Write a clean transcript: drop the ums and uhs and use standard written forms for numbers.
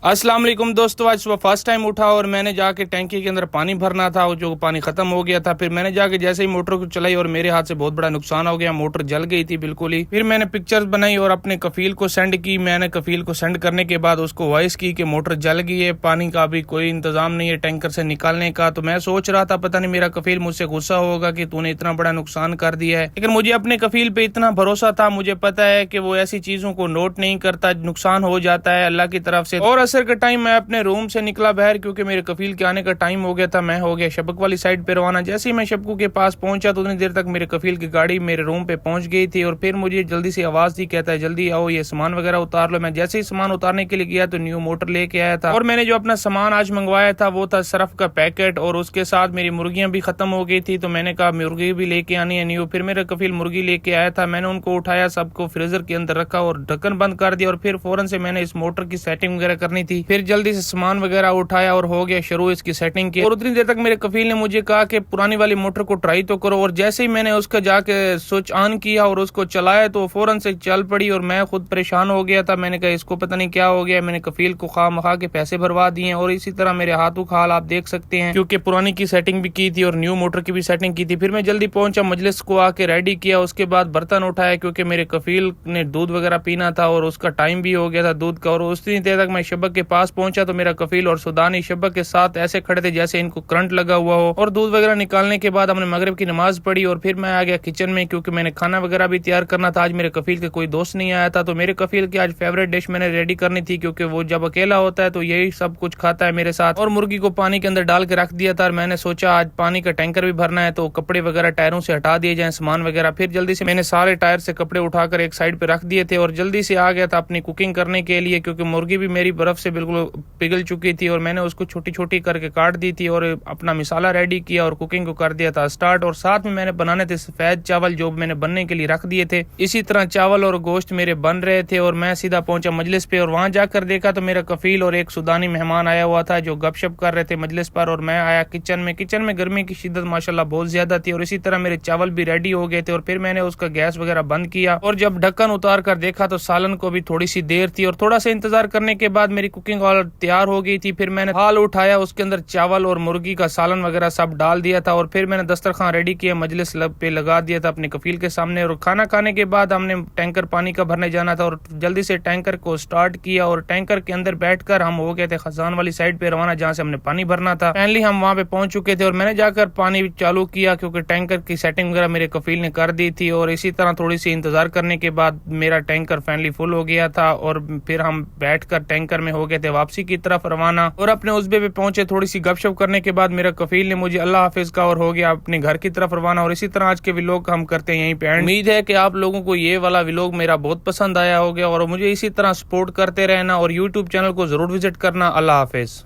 अस्सलाम वालेकुम दोस्तों, आज सुबह फर्स्ट टाइम उठा और मैंने जाके टैंकी के अंदर पानी भरना था, जो पानी खत्म हो गया था। फिर मैंने जाके जैसे ही मोटर को चलाई और मेरे हाथ से बहुत बड़ा नुकसान हो गया, मोटर जल गई थी बिल्कुल ही। फिर मैंने पिक्चर्स बनाई और अपने कफील को सेंड की। मैंने कफील को सेंड करने के बाद उसको वॉइस की कि मोटर जल गई है, पानी का भी कोई इंतजाम नहीं है टैंकर से निकालने का। तो मैं सोच रहा था पता नहीं मेरा कफील मुझसे गुस्सा होगा कि तूने इतना बड़ा नुकसान कर दिया है, लेकिन मुझे अपने कफील पे इतना भरोसा था। मुझे पता है कि वो ऐसी चीजों को नोट नहीं करता, नुकसान हो जाता है अल्लाह की तरफ से। और असर का टाइम मैं अपने रूम से निकला बाहर, क्योंकि मेरे कफील के आने का टाइम हो गया था। मैं हो गया शबक वाली साइड पे रवाना। जैसे ही मैं शबकू के पास पहुंचा तो उतनी देर तक मेरे कफील की गाड़ी मेरे रूम पे पहुंच गई थी। और फिर मुझे जल्दी से आवाज दी, कहता है जल्दी आओ ये सामान वगैरह उतार लो। मैं जैसे ही सामान उतारने के लिए गया तो न्यू मोटर लेके आया था। और मैंने जो अपना सामान आज मंगवाया था वो था सरफ का पैकेट, और उसके साथ मेरी मुर्गियां भी खत्म हो गई थी। तो मैंने कहा मुर्गी भी लेके आनी है न्यू। फिर मेरा कफील मुर्गी लेके आया था। मैंने उनको उठाया, सबको फ्रीजर के अंदर रखा और ढक्कन बंद कर दिया। और फिर फौरन से मैंने इस मोटर की सेटिंग वगैरह करनी थी। फिर जल्दी से सामान वगैरह उठाया और हो गया शुरू इसकी सेटिंग की। और उतनी देर तक मेरे कफील ने मुझे कहा कि पुरानी वाली मोटर को ट्राई तो करो। और जैसे ही मैंने उसका जाके स्विच ऑन किया और उसको चलाया तो फौरन से चल पड़ी। और मैं खुद परेशान हो गया था। मैंने कहा इसको पता नहीं क्या हो गया। मैंने कफील को खामखा के पैसे भरवा दिए और इसी तरह मेरे हाथों का हाल आप देख सकते हैं, क्योंकि पुरानी की सेटिंग भी की थी और न्यू मोटर की भी सेटिंग की थी। फिर मैं जल्दी पहुंचा, मजलिस को आके रेडी किया। उसके बाद बर्तन उठाया, क्योंकि मेरे कफील ने दूध वगैरह पीना था और उसका टाइम भी हो गया था दूध का। और उतनी देर तक मैं शबक के पास पहुंचा तो मेरा कफील और सुदानी शबक के साथ ऐसे खड़े थे जैसे इनको करंट लगा हुआ हो। और दूध वगैरह निकालने के बाद हमने मगरिब की नमाज पढ़ी और फिर मैं आ गया किचन में, क्योंकि मैंने खाना वगैरह भी तैयार करना था। आज मेरे कफील के कोई दोस्त नहीं आया था, तो मेरे कफील की आज फेवरेट डिश मैंने रेडी करनी थी, क्योंकि वो जब अकेला होता है तो यही सब कुछ खाता है मेरे साथ। और मुर्गी को पानी के अंदर डाल के रख दिया था। और मैंने सोचा आज पानी का टैंकर भी भरना है, तो कपड़े वगैरह टायरों से हटा दिए जाए, सामान वगैरह। फिर जल्दी से मैंने सारे टायर से कपड़े उठाकर एक साइड पे रख दिए थे और जल्दी से आ गया था अपनी कुकिंग करने के लिए, क्योंकि मुर्गी भी मेरी बर्फ से बिल्कुल पिघल चुकी थी। और मैंने उसको छोटी छोटी करके काट दी थी और अपना मिसाला रेडी किया और कुकिंग को कर दिया था स्टार्ट। और साथ में मैंने बनाने थे सफेद चावल, जो मैंने बनने के लिए रख दिए थे। इसी तरह चावल और गोश्त मेरे बन रहे थे और मैं सीधा पहुंचा मजलिस पे। और वहां जाकर देखा तो मेरा कफील और एक सुदानी मेहमान आया हुआ था जो गपशप कर रहे थे मजलिस पर। और मैं आया किचन में। किचन में गर्मी की शिद्दत माशाल्लाह बहुत ज्यादा थी और इसी तरह मेरे चावल भी रेडी हो गए थे। और फिर मैंने उसका गैस वगैरह बंद किया और जब ढक्कन उतार कर देखा तो सालन को भी थोड़ी सी देर थी। और थोड़ा सा इंतजार करने के बाद मेरी कुकिंग ऑल तैयार हो गई थी। फिर मैंने थाल उठाया, उसके अंदर चावल और मुर्गी का सालन वगैरह सब डाल दिया था। और फिर मैंने दस्तरखान रेडी किया, मजलिस लब पे लगा दिया था अपने कफील के सामने। और खाना खाने के बाद हमने टैंकर पानी का भरने जाना था और जल्दी से टैंकर को स्टार्ट किया। और टैंकर के अंदर बैठकर हम हो गए थे खजान वाली साइड पे रवाना, जहाँ से हमने पानी भरना था। फाइनली हम वहाँ पे पहुंच चुके थे और मैंने जाकर पानी चालू किया, क्योंकि टैंकर की सेटिंग वगैरह मेरे कफील ने कर दी थी। और इसी तरह थोड़ी सी इंतजार करने के बाद मेरा टैंकर फाइनली फुल हो गया था। और फिर हम बैठकर टैंकर में हो गए थे वापसी की तरफ रवाना। और अपने उस्बे पे पहुंचे, थोड़ी सी गपशप करने के बाद मेरा कफील ने मुझे अल्लाह हाफिज का और हो गया अपने घर की तरफ रवाना। और इसी तरह आज के व्लॉग हम करते हैं यहीं पे। उम्मीद है कि आप लोगों को ये वाला व्लॉग मेरा बहुत पसंद आया होगा और मुझे इसी तरह सपोर्ट करते रहना और यूट्यूब चैनल को जरूर विजिट करना। अल्लाह हाफिज।